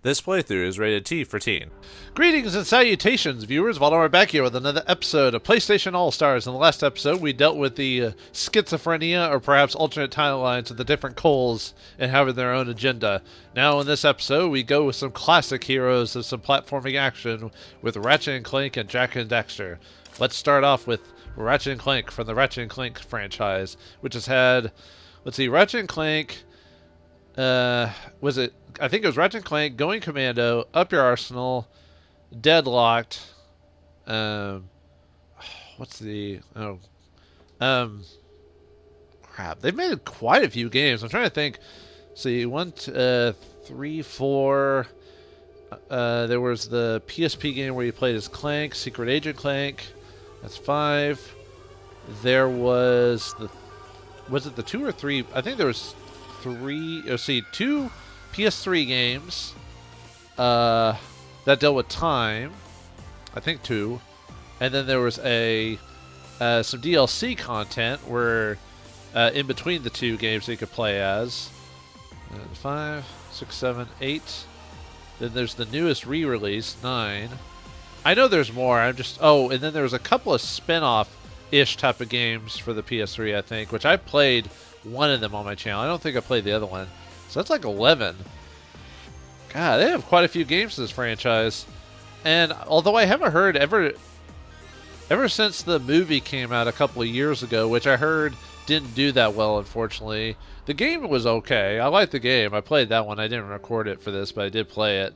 This playthrough is rated T for teen. Greetings and salutations, viewers. Vauldemare back here with another episode of PlayStation All-Stars. In the last episode, we dealt with the schizophrenia, or perhaps alternate timelines of the different Coles and having their own agenda. Now, in this episode, we go with some classic heroes of some platforming action with Ratchet and Clank and Jak and Daxter. Let's start off with Ratchet and Clank from the Ratchet and Clank franchise, which has had, let's see, Ratchet and Clank, I think it was Ratchet and Clank, Going Commando, Up Your Arsenal, Deadlocked, crap. They've made quite a few games. I'm trying to think. See, 1, 2, 3, 4. There was the PSP game where you played as Clank, Secret Agent Clank. That's 5. There was it the 2 or 3? I think there was 3. Let's see, 2 PS3 games that dealt with time. I think 2. And then there was some DLC content where in between the 2 games that you could play as. 5, 6, 7, 8. Then there's the newest re-release, 9. I know there's more. And then there was a couple of spin-off-ish type of games for the PS3, I think, which I played one of them on my channel. I don't think I played the other one. So that's like 11. God, they have quite a few games in this franchise. And although I haven't heard ever since the movie came out a couple of years ago, which I heard didn't do that well, unfortunately. The game was okay. I liked the game. I played that one. I didn't record it for this, but I did play it.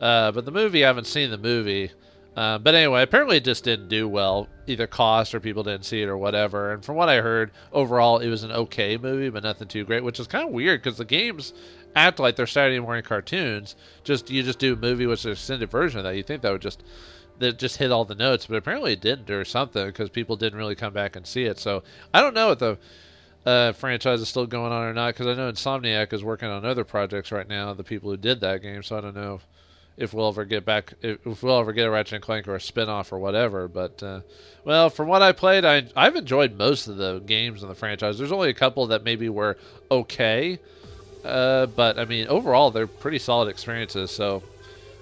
But the movie, I haven't seen the movie. But anyway, apparently it just didn't do well. Either cost or people didn't see it or whatever. And from what I heard, overall it was an okay movie, but nothing too great, which is kind of weird because the games act like they're Saturday morning cartoons. You just do a movie with an extended version of that. You think that would just hit all the notes, but apparently it didn't or something because people didn't really come back and see it. So I don't know if the franchise is still going on or not, because I know Insomniac is working on other projects right now, the people who did that game, so I don't know if we'll ever get a Ratchet and Clank or a spin-off or whatever. But well, from what I played, I've enjoyed most of the games in the franchise. There's only a couple that maybe were okay, but I mean overall they're pretty solid experiences. So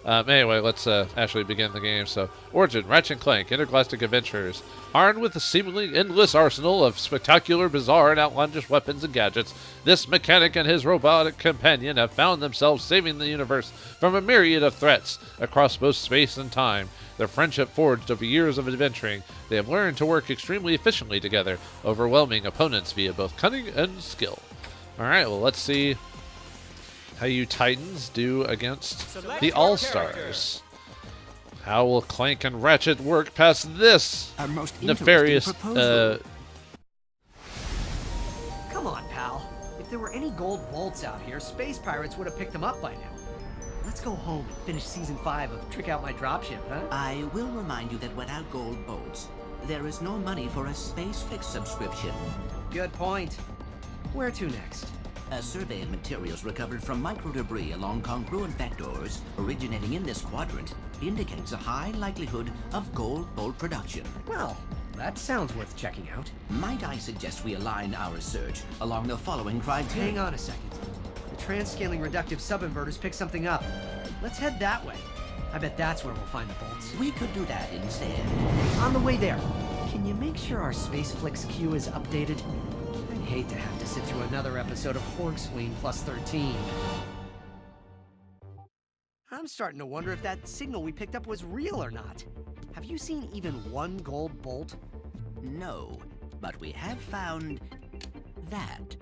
anyway, let's actually begin the game. So, Origin, Ratchet and Clank, Intergalactic Adventures. Armed with a seemingly endless arsenal of spectacular, bizarre, and outlandish weapons and gadgets, this mechanic and his robotic companion have found themselves saving the universe from a myriad of threats across both space and time. Their friendship forged over years of adventuring, they have learned to work extremely efficiently together, overwhelming opponents via both cunning and skill. Alright, well, let's see how you Titans do against the All-Stars. How will Clank and Ratchet work past this nefarious Come on, pal. If there were any gold bolts out here, space pirates would have picked them up by now. Let's go home and finish Season 5 of Trick Out My Dropship, huh? I will remind you that without gold bolts, there is no money for a Space Fix subscription. Good point. Where to next? A survey of materials recovered from microdebris along congruent vectors originating in this quadrant indicates a high likelihood of gold bolt production. Well, that sounds worth checking out. Might I suggest we align our search along the following criteria? Hang on a second. The trans-scaling reductive subinverters picked something up. Let's head that way. I bet that's where we'll find the bolts. We could do that instead. On the way there, can you make sure our Space Flicks queue is updated? I'd hate to have to sit through another episode of Horgsween plus 13. I'm starting to wonder if that signal we picked up was real or not. Have you seen even one gold bolt? No, but we have found that.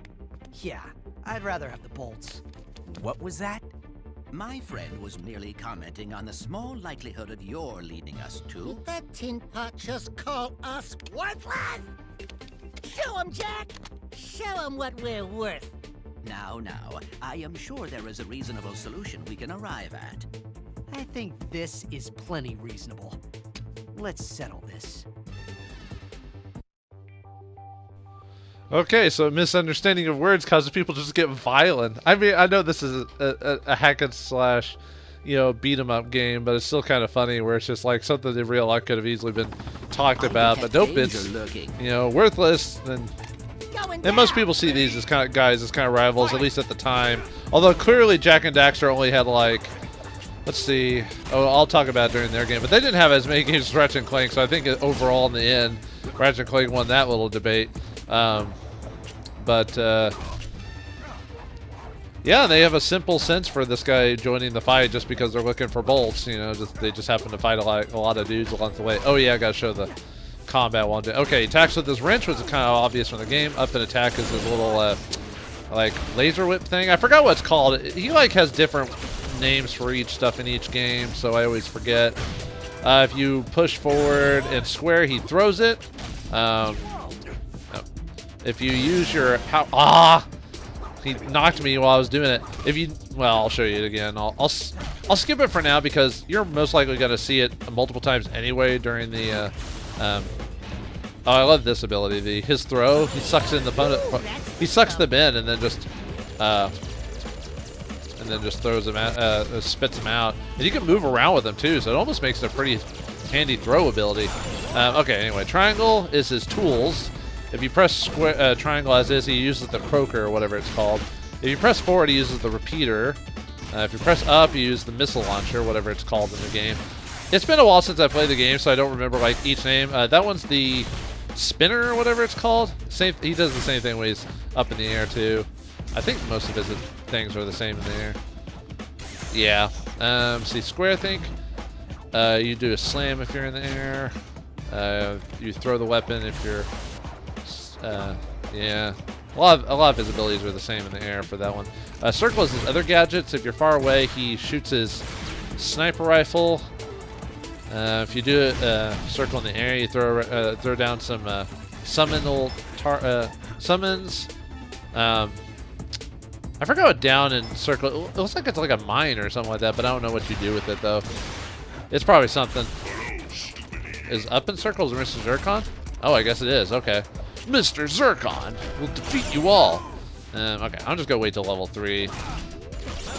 Yeah, I'd rather have the bolts. What was that? My friend was merely commenting on the small likelihood of your leading us to... Did that tin pot just call us worthless? Show 'em, Jack! Show 'em what we're worth. Now, I am sure there is a reasonable solution we can arrive at. I think this is plenty reasonable. Let's settle this. Okay, so misunderstanding of words causes people to just get violent. I mean, I know this is a hack and slash, beat 'em up game, but it's still kind of funny where it's just like something in real life could have easily been talked about, but nope, it's worthless. And most people see these as kind of rivals, at least at the time. Although clearly Jak and Daxter only had like Let's see. Oh, I'll talk about it during their game, but they didn't have as many games as Ratchet and Clank, so I think overall in the end, Ratchet and Clank won that little debate. Yeah, they have a simple sense for this guy joining the fight just because they're looking for bolts. You know, they just happen to fight a lot of dudes along the way. Oh yeah, I gotta show the combat one. Okay, he attacks with his wrench, which is kind of obvious from the game. Up and attack is his little like laser whip thing. I forgot what it's called. He like has different names for each stuff in each game, so I always forget. If you push forward and square, he throws it. If you use your he knocked me while I was doing it. Well, I'll show you it again. I'll skip it for now because you're most likely going to see it multiple times anyway during the. Oh, I love this ability. His throw. He sucks in the opponent. He sucks them in and then just throws them out, spits them out. And you can move around with them too, so it almost makes it a pretty handy throw ability. Okay, anyway, triangle is his tools. If you press square, triangle as is, he uses the croaker or whatever it's called. If you press forward, he uses the repeater. If you press up, you use the missile launcher, whatever it's called in the game. It's been a while since I played the game, so I don't remember like each name. That one's the spinner or whatever it's called. He does the same thing when he's up in the air too. I think most of his things are the same in the air. Yeah. See, square, I think. You do a slam if you're in the air. You throw the weapon if you're. Yeah. A lot of his abilities are the same in the air for that one. Circle is his other gadgets. If you're far away, he shoots his sniper rifle. If you do circle in the air, you throw down some summons. I forgot what down and circle. It looks like it's like a mine or something like that, but I don't know what you do with it though. It's probably something. Is up in circles Mr. Zircon? Oh, I guess it is. Okay. Mr. Zircon will defeat you all. Okay, I'm just gonna wait till level 3.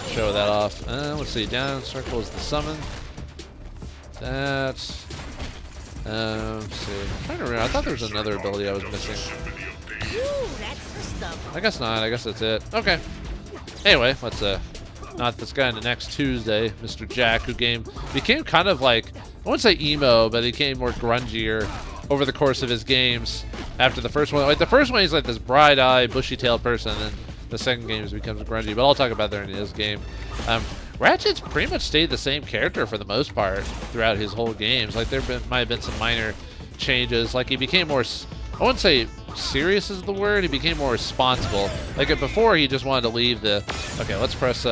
Show that off. Let's see. Down circle is the summon. That's. Let's see. I'm trying to remember. I thought there was another ability I was missing. I guess not. I guess that's it. Okay. Anyway, let's knock this guy into next Tuesday, Mr. Jack, who became kind of like, I wouldn't say emo, but he became more grungier over the course of his games. After the first one, like the first one, he's like this bright-eyed, bushy-tailed person, and the second game becomes grungy. But I'll talk about that in his game. Ratchet's pretty much stayed the same character for the most part throughout his whole games. Like might have been some minor changes. Like he became more, I wouldn't say serious is the word. He became more responsible. Like before, he just wanted to leave the. Okay, let's press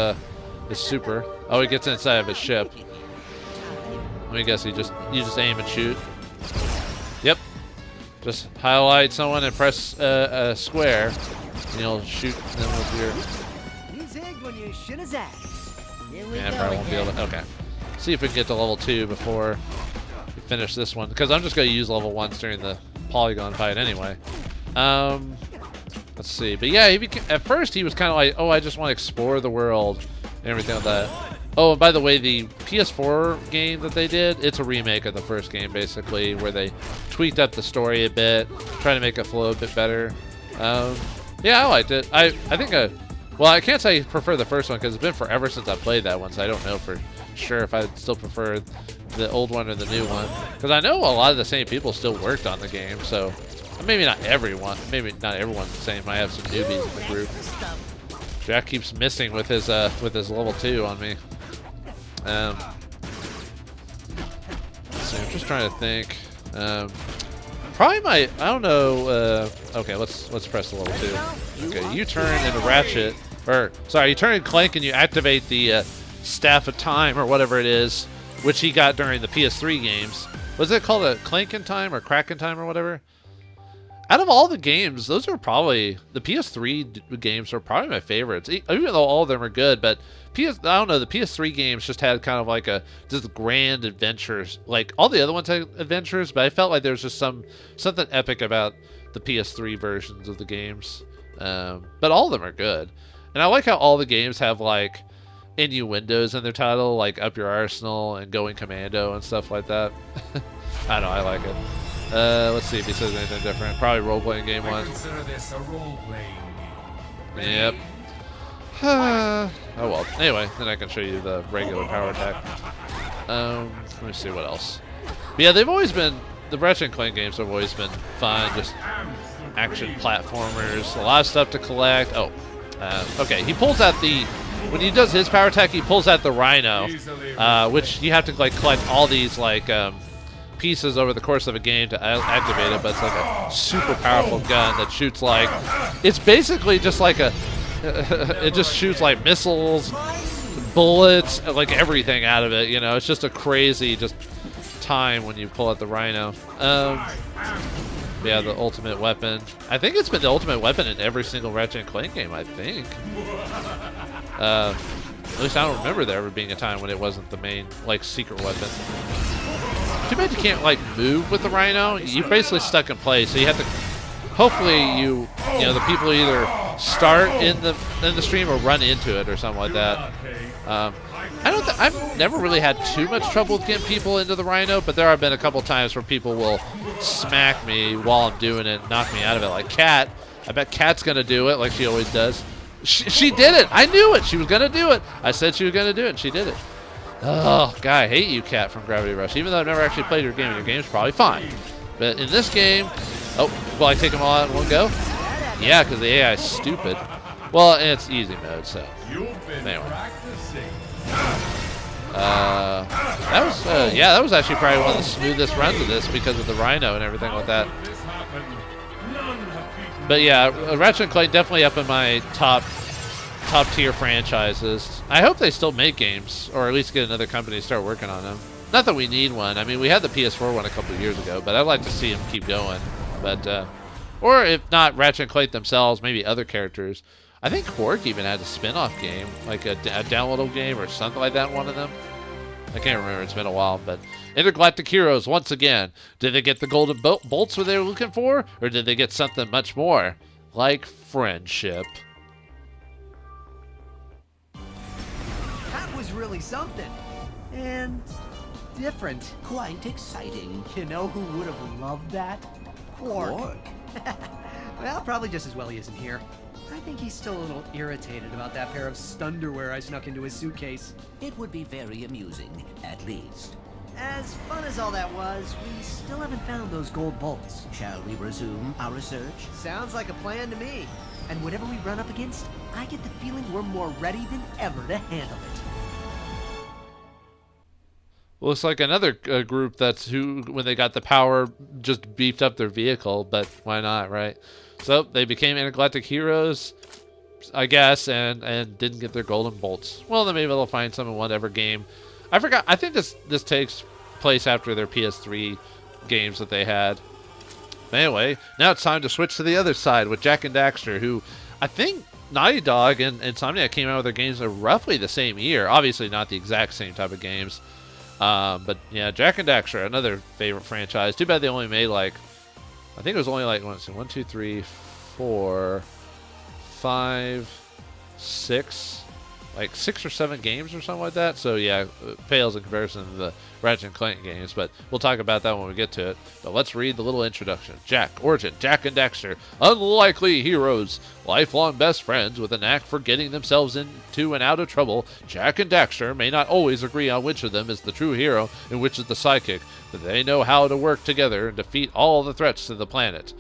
his super. Oh, he gets inside of his ship. Let me guess. You just aim and shoot. Yep. Just highlight someone and press square, and you'll shoot them with your. You zigged when you should have zagged. Yeah, I probably won't be able to. Okay. See if we can get to level 2 before we finish this one, because I'm just going to use level 1s during the polygon fight anyway. Let's see. But yeah, at first he was kind of like, oh, I just want to explore the world and everything like that. Oh, and by the way, the PS4 game that they did, it's a remake of the first game, basically, where they tweaked up the story a bit, trying to make it flow a bit better. Yeah, I liked it. I think, well, I can't say I prefer the first one, because it's been forever since I played that one, so I don't know for sure if I'd still prefer the old one or the new one. Because I know a lot of the same people still worked on the game, so maybe not everyone. Maybe not everyone's the same. I have some newbies in the group. Jack keeps missing with his level 2 on me. Let's see, I'm just trying to think. Probably I don't know. Okay, let's press the level 2. Okay, you turn into Ratchet, or sorry, you turn into Clank and you activate the Staff of Time or whatever it is, which he got during the PS3 games. Was it called a Clank in Time or Crack in Time or whatever? Out of all the games, those are probably the PS3 games are probably my favorites. Even though all of them are good, but I don't know, the PS3 games just had kind of like just grand adventures. Like all the other ones had adventures, but I felt like there was just something epic about the PS3 versions of the games. But all of them are good, and I like how all the games have like innuendos in their title, like Up Your Arsenal and Going Commando and stuff like that. I don't know, I like it. Let's see if he says anything different. Probably role-playing game one. Consider this a role-playing game. Yep. Oh well. Anyway, then I can show you the regular power attack. Let me see what else. But yeah, they've always been, the Ratchet and Clank games have always been fun. Just action platformers, a lot of stuff to collect. Oh, okay. He pulls out the, when he does his power attack, he pulls out the Rhino, which you have to like collect all these like pieces over the course of a game to activate it. But it's like a super powerful gun that shoots like, it's basically just like a, it just shoots like missiles, bullets, like everything out of it. You know, it's just a crazy just time when you pull out the Rhino. Yeah, the ultimate weapon. I think it's been the ultimate weapon in every single Ratchet and Clank game, I think. At least I don't remember there ever being a time when it wasn't the main, like, secret weapon. Too bad you can't, like, move with the Rhino. You're basically stuck in place, so you have to... Hopefully you know, the people either start in the stream or run into it or something like that. I've never really had too much trouble with getting people into the Rhino, but there have been a couple times where people will smack me while I'm doing it and knock me out of it. Like Kat. I bet Kat's going to do it like she always does. She did it. I knew it. She was going to do it. I said she was going to do it, and she did it. Oh, God, I hate you, Kat from Gravity Rush. Even though I've never actually played your game, and your game's probably fine. But in this game... Oh, will I take them all out in one go? Yeah, because the AI is stupid. Well, and it's easy mode, so... Anyway. That was actually probably one of the smoothest runs of this because of the Rhino and everything like that. But yeah, Ratchet and Clank definitely up in my top tier franchises. I hope they still make games, or at least get another company to start working on them. Not that we need one. I mean, we had the PS4 one a couple of years ago, but I'd like to see them keep going. But or if not Ratchet and Clank themselves, maybe other characters. I think Quark even had a spin-off game, like a downloadable game or something like that, one of them. I can't remember, it's been a while, but Intergalactic Heroes, once again. Did they get the golden bolts where they were looking for, or did they get something much more? Like friendship. That was really something. And different. Quite exciting. You know who would have loved that? Quark. Well, probably just as well he isn't here. I think he's still a little irritated about that pair of stunderwear I snuck into his suitcase. It would be very amusing, at least. As fun as all that was, we still haven't found those gold bolts. Shall we resume our research? Sounds like a plan to me. And whatever we run up against, I get the feeling we're more ready than ever to handle it. Looks like another group that's who, when they got the power, just beefed up their vehicle, but why not, right? So they became Intergalactic Heroes, I guess, and didn't get their golden bolts. Well, then maybe they'll find some in whatever game. I forgot. I think this takes place after their PS3 games that they had. Anyway, now it's time to switch to the other side with Jak and Daxter, who I think Naughty Dog and Insomniac came out with their games in roughly the same year. Obviously not the exact same type of games. But yeah, Jak and Daxter, another favorite franchise. Too bad they only made like, I think it was only like, let's see, 1, 2, 3, 4, 5, 6, like 6 or 7 games or something like that. So yeah, it pales in comparison to the Ratchet and Clank games, but we'll talk about that when we get to it. But let's read the little introduction. Origin, Jak and Daxter, unlikely heroes, lifelong best friends with a knack for getting themselves into and out of trouble. Jak and Daxter may not always agree on which of them is the true hero and which is the sidekick, but they know how to work together and defeat all the threats to their planet.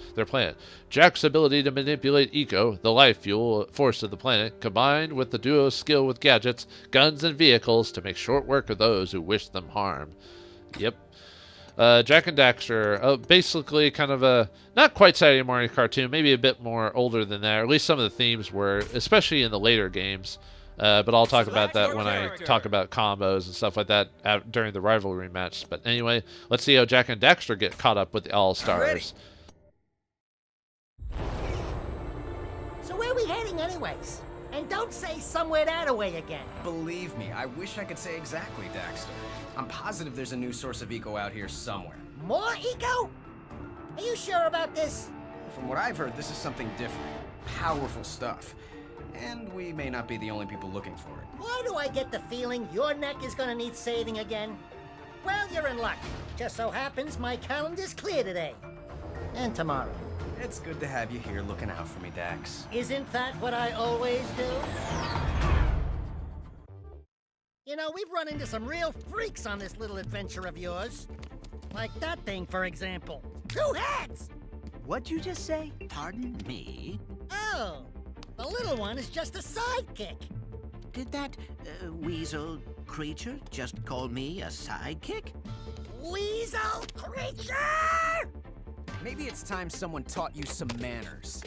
Jak's ability to manipulate Eco, the life fuel force of the planet, combined with the duo's skill with gadgets, guns, and vehicles to make short work of those who wish them harm. Yep. Jak and Daxter, basically kind of a, not quite Saturday morning cartoon, maybe a bit more older than that, or at least some of the themes were, especially in the later games. But I'll talk about that when I talk about combos and stuff like that during the rivalry match. But anyway, let's see how Jak and Daxter get caught up with the All-Stars. So where are we heading anyways? And don't say somewhere that-a-way again. Believe me, I wish I could say exactly, Daxter. I'm positive there's a new source of eco out here somewhere. More eco? Are you sure about this? From what I've heard, this is something different. Powerful stuff. And we may not be the only people looking for it. Why do I get the feeling your neck is gonna need saving again? Well, you're in luck. Just so happens my calendar's clear today. And tomorrow. It's good to have you here looking out for me, Dax. Isn't that what I always do? You know, we've run into some real freaks on this little adventure of yours. Like that thing, for example. 2 heads! What'd you just say? Pardon me? Oh, the little one is just a sidekick. Did that weasel creature just call me a sidekick? Weasel creature! Maybe it's time someone taught you some manners.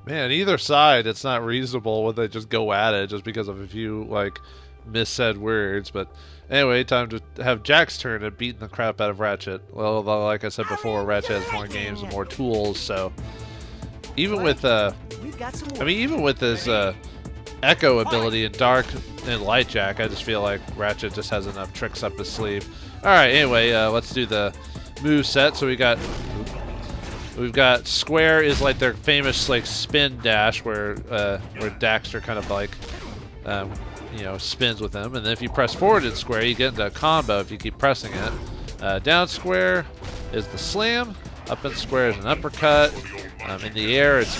Man, either side, it's not reasonable when they just go at it just because of a few, like, missaid words. But anyway, time to have Jack's turn at beating the crap out of Ratchet. Well, like I said before, Ratchet has more games and more tools, so even with, We've got some I mean, even with his Echo ability in Dark and Light Jack, I just feel like Ratchet just has enough tricks up his sleeve. Alright, anyway, let's do the move set. So we've got square is like their famous like spin dash where Daxter kind of like you know, spins with them, and then if you press forward in square you get into a combo if you keep pressing it. Down square is the slam, up in square is an uppercut. In the air it's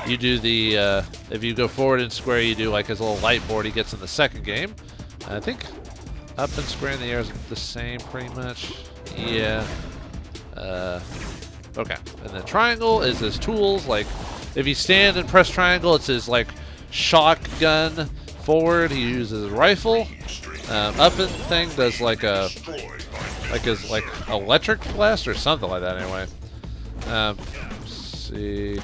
you do the if you go forward in square you do like his little light board he gets in the second game. I think up and square in the air is the same pretty much. Yeah. Okay, and then triangle is his tools. Like, if you stand and press triangle, it's his like shotgun. Forward, he uses a rifle. Up and thing does like his like electric blast or something like that. Anyway, let's see.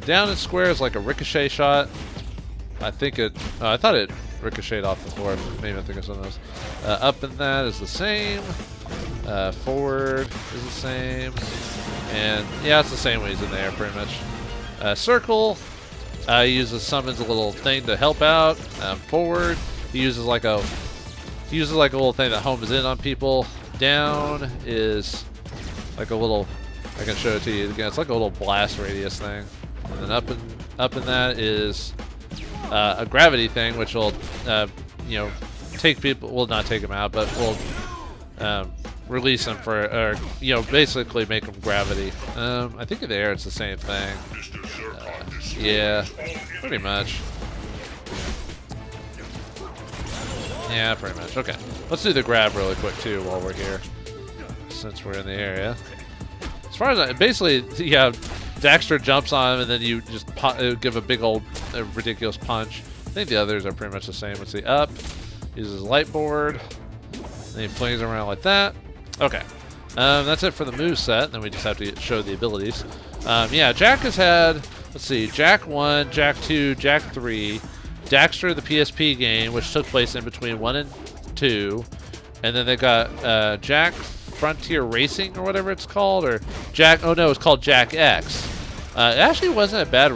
Down and square is like a ricochet shot. I think it. I thought it ricocheted off the floor. Maybe I think of something else. Up and that is the same. Forward is the same. And yeah, it's the same way he's in there, pretty much. Circle, he summons a little thing to help out. Forward, he uses like a little thing that homes in on people. Down is like a little, I can show it to you again. It's like a little blast radius thing. And then up in that is a gravity thing, which will you know, take people. Well, not take them out, but will release them for, or you know, basically make them gravity. I think in the air it's the same thing. Yeah, pretty much. Yeah, pretty much. Okay, let's do the grab really quick too while we're here, since we're in the area. As far as basically, yeah, Daxter jumps on him and then you just give a big old ridiculous punch. I think the others are pretty much the same. Let's see, up, uses light board, and he flings around like that. Okay, that's it for the move set. Then we just have to show the abilities. Yeah, Jack has had, let's see, Jack 1, Jack 2, Jack 3, Daxter the PSP game, which took place in between 1 and 2, and then they got Jack Frontier Racing or whatever it's called, or Jack, oh no, it's called Jack X. It actually wasn't a bad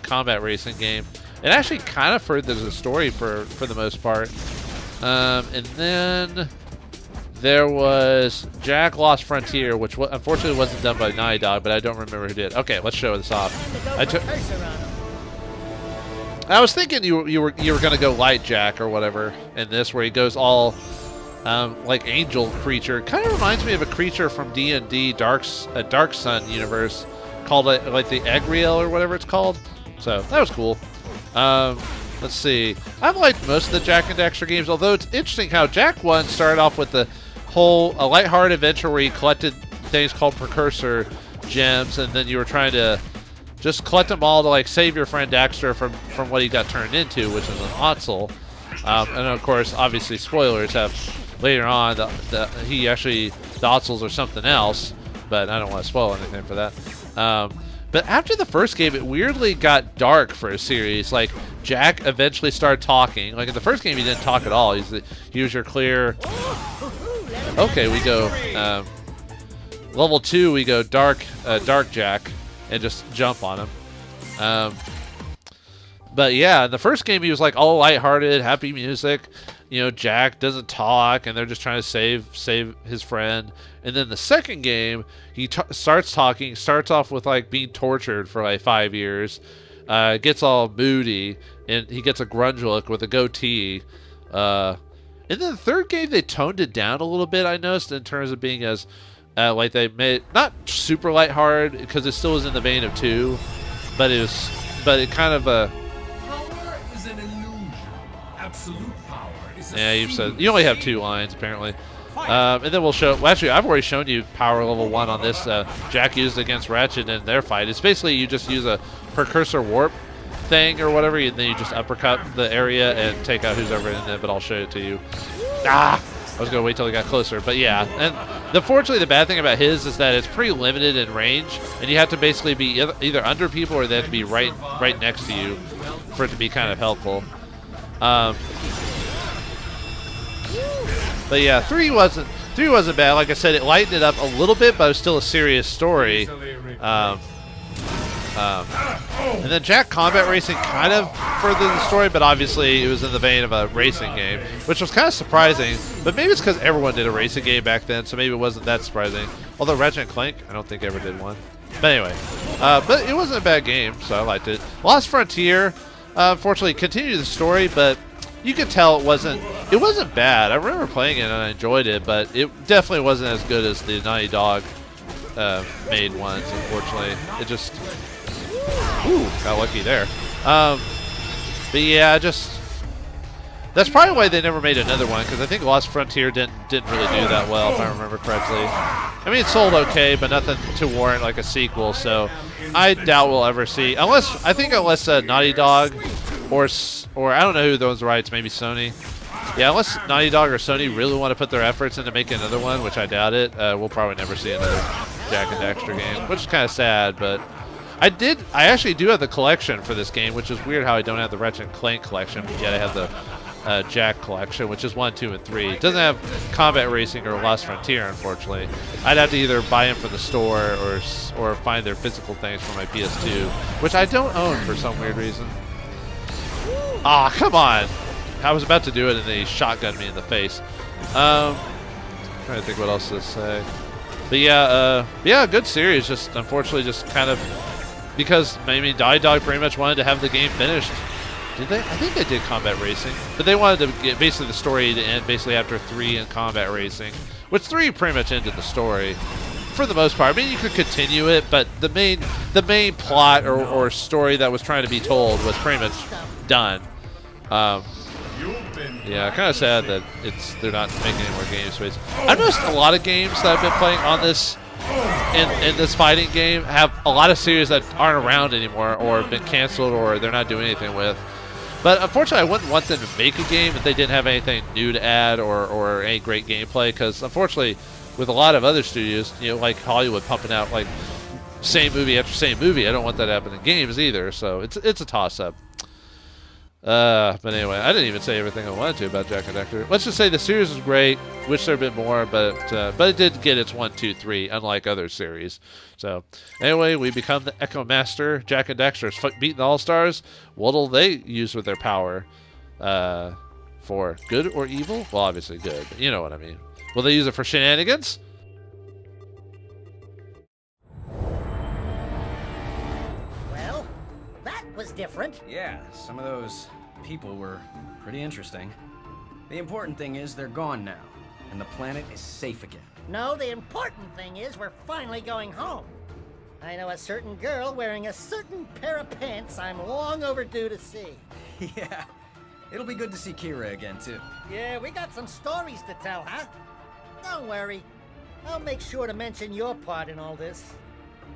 combat racing game. It actually kind of furthers the story for the most part. And then there was Jack Lost Frontier, which unfortunately wasn't done by Naughty Dog, but I don't remember who did. Okay, let's show this off. I was thinking you were gonna go Light Jack or whatever in this, where he goes all like angel creature. Kind of reminds me of a creature from D&D Dark Sun universe called like the Egriel or whatever it's called. So that was cool. Let's see. I've liked most of the Jack and Daxter games, although it's interesting how Jack 1 started off with a lighthearted adventure where you collected things called precursor gems, and then you were trying to just collect them all to like save your friend Daxter from what he got turned into, which is an Otzel. And of course, obviously, spoilers have later on the Otzels are something else, but I don't want to spoil anything for that. But after the first game, it weirdly got dark for a series. Like, Jack eventually started talking. Like, in the first game, he didn't talk at all. He was your clear... Okay, we go... level 2, we go Dark Jack, and just jump on him. But yeah, in the first game, he was like all lighthearted, happy music. You know, Jack doesn't talk, and they're just trying to save his friend. And then the second game, he starts talking, starts off with like being tortured for like 5 years, gets all moody, and he gets a grunge look with a goatee. And then the third game, they toned it down a little bit, I noticed, in terms of being as, like they made, not super lighthearted, because it still was in the vein of 2, but it was but it kind of Power is an illusion. Absolute power is a yeah, you've said you only have 2 lines apparently. And then we'll show. Well, actually, I've already shown you power level 1 on this. Jack used against Ratchet in their fight. It's basically you just use a precursor warp thing or whatever, and then you just uppercut the area and take out who's ever in it. But I'll show it to you. Ah, I was gonna wait till he got closer, but yeah. And unfortunately, the bad thing about his is that it's pretty limited in range, and you have to basically be either under people or they have to be right next to you for it to be kind of helpful. But yeah, 3 wasn't bad. Like I said, it lightened it up a little bit, but it was still a serious story. And then Jack Combat Racing kind of furthered the story, but obviously it was in the vein of a racing game, which was kind of surprising. But maybe it's because everyone did a racing game back then, so maybe it wasn't that surprising. Although Ratchet and Clank, I don't think ever did one. But anyway, but it wasn't a bad game, so I liked it. Lost Frontier, unfortunately, continued the story, but you could tell it wasn't bad. I remember playing it and I enjoyed it, but it definitely wasn't as good as the Naughty Dog made ones. Unfortunately, it just got lucky there. But yeah, that's probably why they never made another one, because I think Lost Frontier didn't really do that well, if I remember correctly. I mean, it sold okay, but nothing to warrant like a sequel. So I doubt we'll ever see, unless Naughty Dog or I don't know who those rights, maybe Sony. Yeah, unless Naughty Dog or Sony really want to put their efforts into making another one, which I doubt it, we'll probably never see another Jak and Daxter game, which is kind of sad. But I actually do have the collection for this game, which is weird how I don't have the Ratchet and Clank collection, but yet I have the Jak collection, which is 1, 2, and 3. It doesn't have Combat Racing or Lost Frontier, unfortunately. I'd have to either buy them from the store or find their physical things for my PS2, which I don't own for some weird reason. Ah, come on! I was about to do it and they shotgunned me in the face. Trying to think what else to say. But yeah, good series. Just unfortunately, just kind of because maybe Naughty Dog pretty much wanted to have the game finished. Did they? I think they did Combat Racing, but they wanted to get basically the story to end basically after 3 in Combat Racing, which 3 pretty much ended the story for the most part. I mean, you could continue it, but the main plot or story that was trying to be told was pretty much done. Yeah, kind of sad that they're not making any more games. I've noticed a lot of games that I've been playing on this in this fighting game have a lot of series that aren't around anymore or have been canceled or they're not doing anything with. But unfortunately, I wouldn't want them to make a game if they didn't have anything new to add or any great gameplay. Because unfortunately, with a lot of other studios, you know, like Hollywood pumping out like same movie after same movie, I don't want that to happen in games either. So it's a toss-up. But anyway, I didn't even say everything I wanted to about Jak and Daxter. Let's just say the series is great. Wish there had been more, but it did get its 1, 2, 3, unlike other series. So anyway, we become the Echo Master. Jak and Daxter's beating the All-Stars. What'll they use with their power? For good or evil? Well, obviously good, but you know what I mean. Will they use it for shenanigans? Well, that was different. Yeah, some of those people were pretty interesting. The important thing is they're gone now, and the planet is safe again. No, the important thing is we're finally going home. I know a certain girl wearing a certain pair of pants I'm long overdue to see. Yeah, it'll be good to see Kira again, too. Yeah, we got some stories to tell, huh? Don't worry. I'll make sure to mention your part in all this.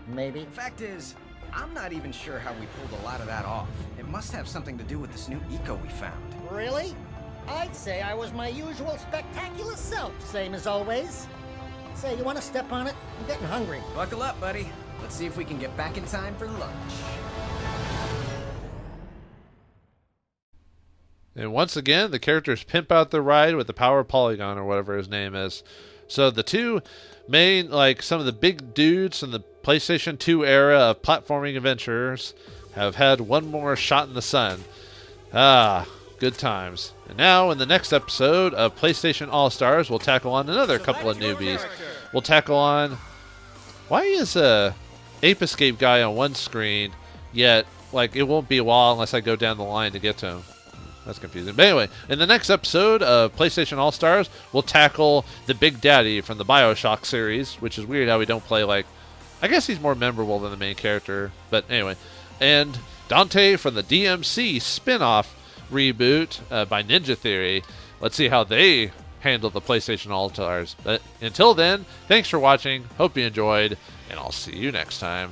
Maybe. The fact is, I'm not even sure how we pulled a lot of that off. It must have something to do with this new eco we found. Really? I'd say I was my usual spectacular self, same as always. Say, you want to step on it? I'm getting hungry. Buckle up, buddy. Let's see if we can get back in time for lunch. And once again, the characters pimp out the ride with the power of Polygon or whatever his name is. So the two main, like some of the big dudes in the PlayStation 2 era of platforming adventures have had one more shot in the sun. Ah, good times. And now in the next episode of PlayStation All-Stars, we'll tackle on another couple of newbies. We'll tackle on, why is a Ape Escape guy on one screen, yet like it won't be a while unless I go down the line to get to him. That's confusing. But anyway, in the next episode of PlayStation All-Stars, we'll tackle the Big Daddy from the BioShock series, which is weird how we don't play, like, I guess he's more memorable than the main character. But anyway, and Dante from the DMC spin-off reboot by Ninja Theory. Let's see how they handle the PlayStation All-Stars. But until then, thanks for watching. Hope you enjoyed, and I'll see you next time.